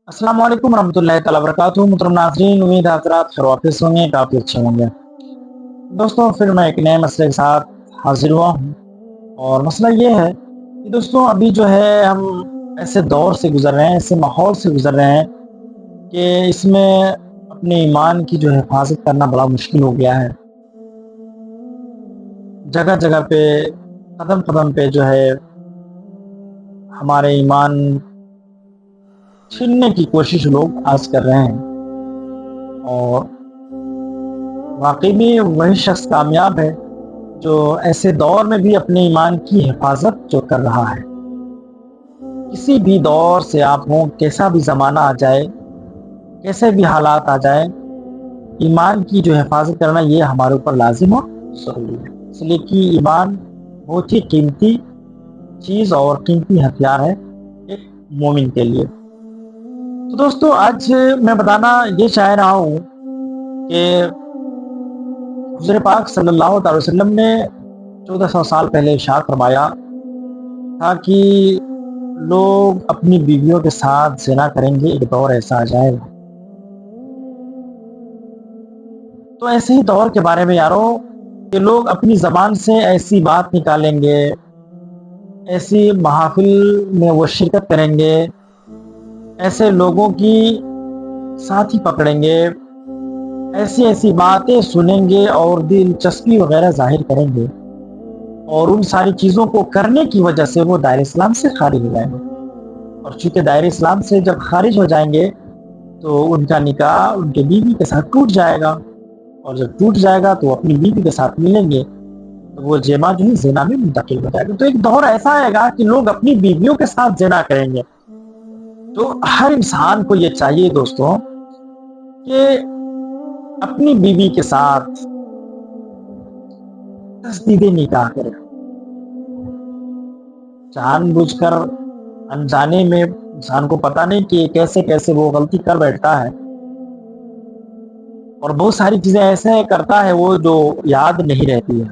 अस्सलाम वालेकुम रहमतुल्लाहि ताला वबरकातुहू। मुहतरम नाज़रीन, उम्मीद है हज़रात खैर वाफिस होंगे, काफ़ी अच्छे होंगे। दोस्तों, फिर मैं एक नए मसले के साथ हाजिर हुआ हूँ और मसला ये है कि दोस्तों अभी जो है हम ऐसे दौर से गुज़र रहे हैं, ऐसे माहौल से गुज़र रहे हैं कि इसमें अपने ईमान की जो हिफाज़त करना बड़ा मुश्किल हो गया है। जगह-जगह पे, कदम-कदम पे जो है हमारे ईमान छीनने की कोशिश लोग आज कर रहे हैं और वाक़ई में वही शख्स कामयाब है जो ऐसे दौर में भी अपने ईमान की हिफाज़त जो कर रहा है। किसी भी दौर से आप हों, कैसा भी ज़माना आ जाए, कैसे भी हालात आ जाए, ईमान की जो हिफाज़त करना ये हमारे ऊपर लाज़िम और ज़रूरी है। इसलिए कि ईमान बहुत ही कीमती चीज़ और कीमती हथियार है एक मोमिन के लिए। तो दोस्तों, आज मैं बताना ये चाह रहा हूँ कि हुज़ूर पाक सल्लल्लाहु अलैहि वसल्लम ने 1400 साल पहले इरशाद फरमाया था कि लोग अपनी बीवियों के साथ ज़िना करेंगे, एक दौर ऐसा आ जाएगा। तो ऐसे ही दौर के बारे में यारों कि लोग अपनी ज़बान से ऐसी बात निकालेंगे, ऐसी महफ़िल में वो शिरकत करेंगे, ऐसे लोगों की साथी पकड़ेंगे, ऐसी-ऐसी बातें सुनेंगे और दिलचस्पी वग़ैरह ज़ाहिर करेंगे और उन सारी चीज़ों को करने की वजह से वो दायरे इस्लाम से खारिज हो जाएँगे। और चूँकि दायरे इस्लाम से जब खारिज हो जाएँगे तो उनका निकाह उनके बीवी के साथ टूट जाएगा और जब टूट जाएगा तो वो अपनी बीवी के साथ मिलेंगे तो वो जेमा जो है ज़िना में मुंतकिल हो जाएगा। तो एक दौर ऐसा आएगा कि लोग अपनी बीवियों के साथ ज़िना करेंगे। तो हर इंसान को ये चाहिए दोस्तों कि अपनी बीवी के साथ तस्दीदे निकाह करे। जानबूझकर, अनजाने में इंसान को पता नहीं कि कैसे-कैसे वो गलती कर बैठता है और बहुत सारी चीज़ें ऐसे करता है वो जो याद नहीं रहती है।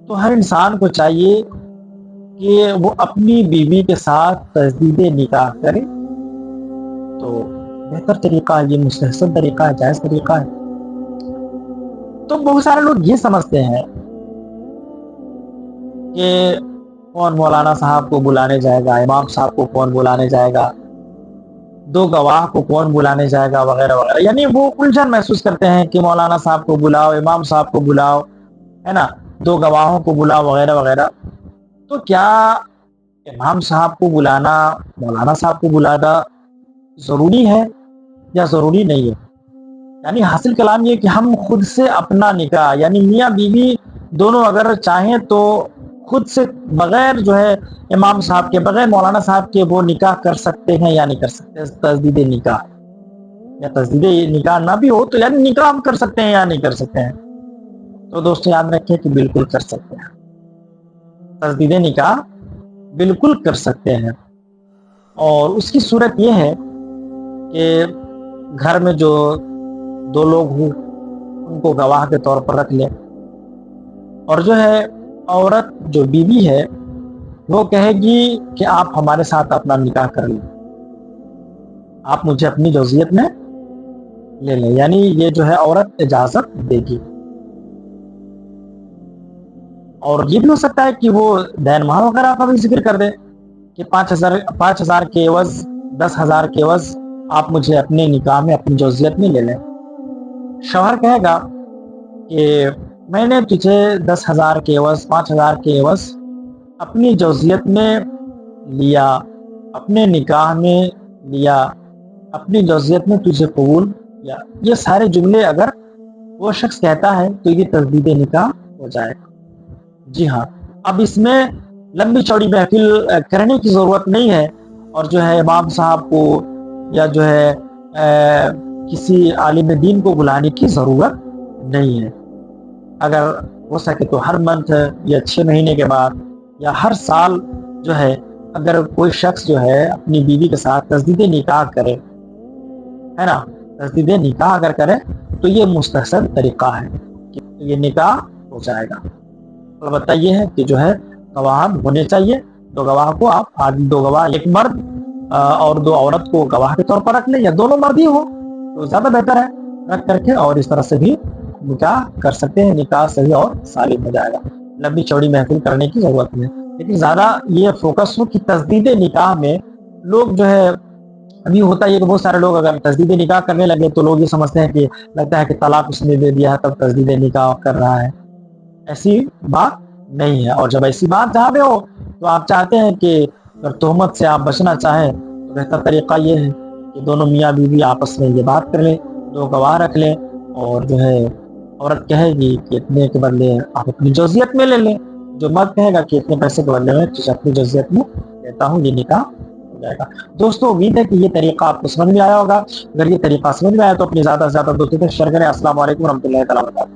तो हर इंसान को चाहिए कि वो अपनी बीवी के साथ तस्दीदे निकाह करे, तो बेहतर तरीका है, ये मुस्तहसन तरीका है, जायज़ तरीका है। तो बहुत सारे लोग ये समझते हैं कि कौन मौलाना साहब को बुलाने जाएगा, इमाम साहब को कौन बुलाने जाएगा, 2 गवाह को कौन बुलाने जाएगा वगैरह-वगैरह। यानी वो उलझन महसूस करते हैं कि मौलाना साहब को बुलाओ, इमाम साहब को बुलाओ, है ना? 2 गवाहों को बुलाओ वगैरह-वगैरह। तो क्या इमाम साहब को बुलाना, मौलाना साहब को बुलाना ज़रूरी है या ज़रूरी नहीं है? यानी हासिल कलाम ये कि हम खुद से अपना निकाह यानी मियाँ-बीवी दोनों अगर चाहें तो खुद से बगैर जो है इमाम साहब के, बगैर मौलाना साहब के वो निकाह कर सकते हैं या नहीं कर सकते? तस्दीदे निकाह या तस्दीदे निकाह ना भी हो तो यानी निकाह हम कर सकते हैं या नहीं कर सकते हैं? तो दोस्तों याद रखें कि बिल्कुल कर सकते हैं। तस्दीदे निकाह बिल्कुल कर सकते हैं और उसकी सूरत ये है कि घर में जो 2 लोग हों उनको गवाह के तौर पर रख लें और जो है औरत जो बीवी है वो कहेगी कि आप हमारे साथ अपना निकाह कर लें, आप मुझे अपनी ज़ौजियत में ले लें, यानी ये जो है औरत इजाज़त देगी। और ये भी हो सकता है कि वो दैन महर वगैरह का भी ज़िक्र कर दे कि 5,000 के एवज़, 10,000 के एवज़ आप मुझे अपने निकाह में, अपनी ज़ौजियत में ले लें। शौहर कहेगा कि मैंने तुझे 10,000 के एवज़, 5,000 के एवज़ अपनी ज़ौजियत में लिया, अपने निकाह में लिया, अपनी ज़ौजियत में तुझे कबूल किया। ये सारे जुमले अगर वो शख्स कहता है तो ये तस्दीदे निकाह हो जाएगा। जी हाँ, अब इसमें लंबी चौड़ी महफ़िल करने की ज़रूरत नहीं है और जो है इमाम साहब को या जो है किसी आलिम दीन को बुलाने की ज़रूरत नहीं है। अगर हो सके तो हर मंथ या 6 महीने के बाद या हर साल जो है अगर कोई शख्स जो है अपनी बीवी के साथ तस्दीदे निकाह करे, है ना? तस्दीदे निकाह अगर करे तो ये मुस्तहसन तरीका है कि ये निकाह हो जाएगा। अलबत्ता ये है कि जो है गवाह होने चाहिए, तो गवाह को आप 2 गवाह, 1 मर्द اور 2 عورت کو گواہ کے طور پر رکھ لیں، یا دونوں مرد ہی ہو تو زیادہ بہتر ہے، رکھ کر کے اور اس طرح سے بھی نکاح کر سکتے ہیں، نکاح صحیح اور سالم ہو جائے گا، لمبی چوڑی محفل کرنے کی ضرورت نہیں ہے۔ لیکن زیادہ یہ فوکس ہو کہ تجدید نکاح میں لوگ جو ہے، ابھی ہوتا ہے کہ بہت سارے لوگ اگر تجدید نکاح کرنے لگے تو لوگ یہ سمجھتے ہیں کہ لگتا ہے کہ طلاق اس نے دے دیا ہے تب تجدید نکاح کر رہا ہے، ایسی بات نہیں ہے۔ اور جب ایسی بات جہاں پہ ہو تو آپ چاہتے ہیں کہ اگر تہمت سے آپ بچنا چاہیں تو بہتر طریقہ یہ ہے کہ دونوں میاں بیوی آپس میں یہ بات کر لیں، 2 گواہ رکھ لیں، اور جو ہے عورت کہے گی کہ اتنے کے بدلے آپ اپنی جوزیت میں لے لیں، جو مرد کہے گا کہ اتنے پیسے کے بدلے میں اپنی جوزیت میں لیتا ہوں، یہ نکاح ہو جائے گا۔ دوستو امید ہے کہ یہ طریقہ آپ کو سمجھ میں آیا ہوگا، اگر یہ طریقہ سمجھ میں آیا تو اپنی زیادہ سے زیادہ دوستوں تک شیئر کریں۔ السلام علیکم ورحمۃ اللہ تعالیٰ وبرکاتہ۔